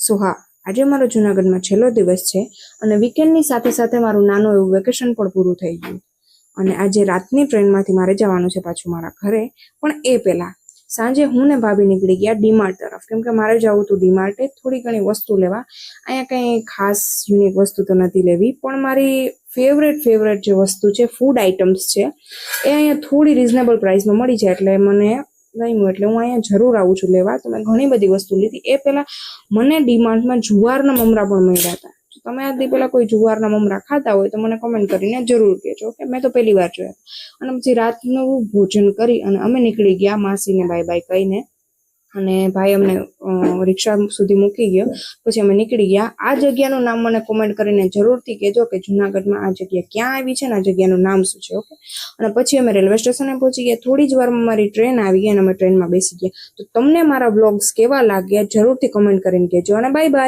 સો હા, આજે મારો જૂનાગઢમાં છેલ્લો દિવસ છે અને વીકેન્ડની સાથે સાથે મારું નાનું એવું વેકેશન પણ પૂરું થઈ ગયું. અને આજે રાતની ટ્રેનમાંથી મારે જવાનું છે પાછું મારા ઘરે. પણ એ પહેલાં સાંજે હું ને ભાભી નીકળી ગયા ડીમાર્ટ તરફ, કેમ કે મારે જવું હતું ડીમાર્ટે થોડી ઘણી વસ્તુ લેવા. અહીંયા કંઈ ખાસ યુનિક વસ્તુ તો નથી લેવી, પણ મારી ફેવરેટ જે વસ્તુ છે, ફૂડ આઇટમ્સ છે, એ અહીંયા થોડી રિઝનેબલ પ્રાઇસમાં મળી જાય એટલે મને ગમ્યું. એટલે હું અહીંયા જરૂર આવું છું લેવા. તો મેં ઘણી બધી વસ્તુ લીધી. એ પહેલાં મને ડીમાર્ટમાં જુવારના મમરા પણ મળ્યા હતા. તમે આથી પહેલાં કોઈ જુવારના મમરા ખાતા હોય તો મને કમેન્ટ કરીને જરૂર કહેજો કે મેં તો પહેલી વાર જોયા. અને પછી રાતનું ભોજન કરી અને અમે નીકળી ગયા માસીને બાય બાય કહીને. અને ભાઈ અમને રિક્ષા સુધી મૂકી ગયો. પછી અમે નીકળી ગયા. આ જગ્યાનું નામ મને કોમેન્ટ કરીને જરૂરથી કહેજો કે જુનાગઢમાં આ જગ્યા ક્યાં આવી છે ને આ જગ્યાનું નામ શું છે. ઓકે. અને પછી અમે રેલવે સ્ટેશને પહોંચી ગયા. થોડી જ વારમાં મારી ટ્રેન આવી ગઈ અને અમે ટ્રેનમાં બેસી ગયા. તો તમને મારા વ્લોગ્સ કેવા લાગ્યા જરૂરથી કમેન્ટ કરીને કહેજો. અને બાય બાય.